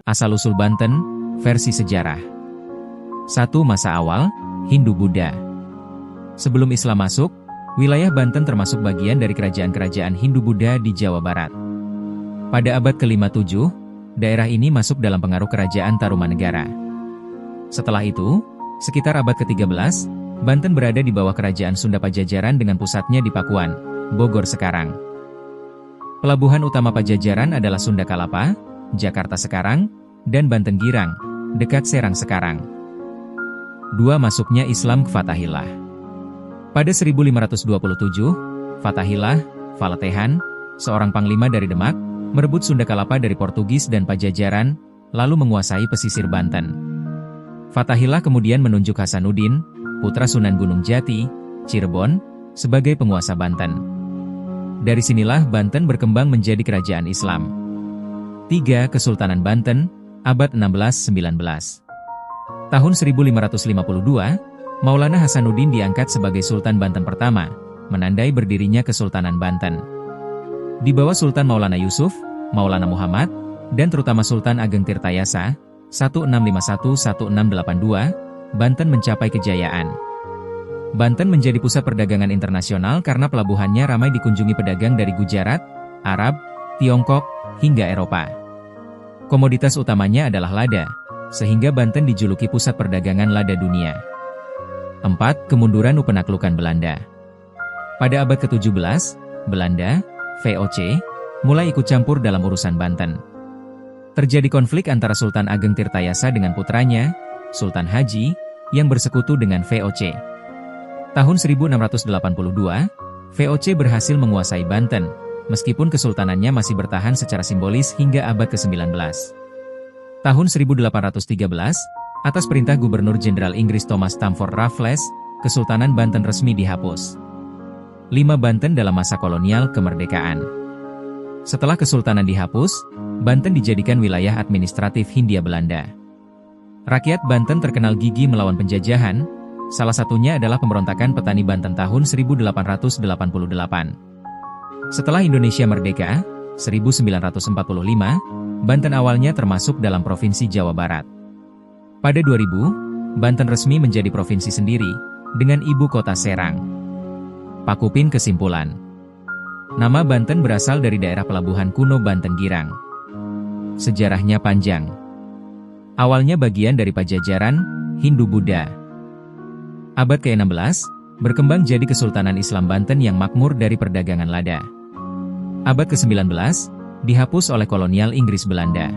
Asal-usul Banten, versi sejarah. 1. Masa awal, Hindu-Buddha. Sebelum Islam masuk, wilayah Banten termasuk bagian dari kerajaan-kerajaan Hindu-Buddha di Jawa Barat. Pada abad ke-5-7, daerah ini masuk dalam pengaruh kerajaan Tarumanegara. Setelah itu, sekitar abad ke-13, Banten berada di bawah kerajaan Sunda Pajajaran dengan pusatnya di Pakuan, Bogor sekarang. Pelabuhan utama Pajajaran adalah Sunda Kalapa, Jakarta sekarang, dan Banten Girang, dekat Serang sekarang. 2. Masuknya Islam ke Fatahillah. Pada 1527, Fatahillah, Falatehan, seorang panglima dari Demak, merebut Sunda Kalapa dari Portugis dan Pajajaran, lalu menguasai pesisir Banten. Fatahillah kemudian menunjuk Hasanuddin, putra Sunan Gunung Jati, Cirebon, sebagai penguasa Banten. Dari sinilah Banten berkembang menjadi kerajaan Islam. 3. Kesultanan Banten, abad 16-19. Tahun 1552, Maulana Hasanuddin diangkat sebagai Sultan Banten pertama, menandai berdirinya Kesultanan Banten. Di bawah Sultan Maulana Yusuf, Maulana Muhammad, dan terutama Sultan Ageng Tirtayasa, 1651-1682, Banten mencapai kejayaan. Banten menjadi pusat perdagangan internasional karena pelabuhannya ramai dikunjungi pedagang dari Gujarat, Arab, Tiongkok, hingga Eropa. Komoditas utamanya adalah lada, sehingga Banten dijuluki pusat perdagangan lada dunia. 4. Kemunduran penaklukan Belanda. Pada abad ke-17, Belanda, VOC, mulai ikut campur dalam urusan Banten. Terjadi konflik antara Sultan Ageng Tirtayasa dengan putranya, Sultan Haji, yang bersekutu dengan VOC. Tahun 1682, VOC berhasil menguasai Banten, meskipun kesultanannya masih bertahan secara simbolis hingga abad ke-19. Tahun 1813, atas perintah Gubernur Jenderal Inggris Thomas Stamford Raffles, Kesultanan Banten resmi dihapus. 5. Banten dalam masa kolonial kemerdekaan. Setelah kesultanan dihapus, Banten dijadikan wilayah administratif Hindia Belanda. Rakyat Banten terkenal gigih melawan penjajahan, salah satunya adalah pemberontakan petani Banten tahun 1888. Setelah Indonesia merdeka, 1945, Banten awalnya termasuk dalam Provinsi Jawa Barat. Pada 2000, Banten resmi menjadi provinsi sendiri, dengan ibu kota Serang. Pakupin kesimpulan. Nama Banten berasal dari daerah pelabuhan kuno Banten Girang. Sejarahnya panjang. Awalnya bagian dari Pajajaran, Hindu-Buddha. Abad ke-16, berkembang jadi Kesultanan Islam Banten yang makmur dari perdagangan lada. Abad ke-19, dihapus oleh kolonial Inggris Belanda.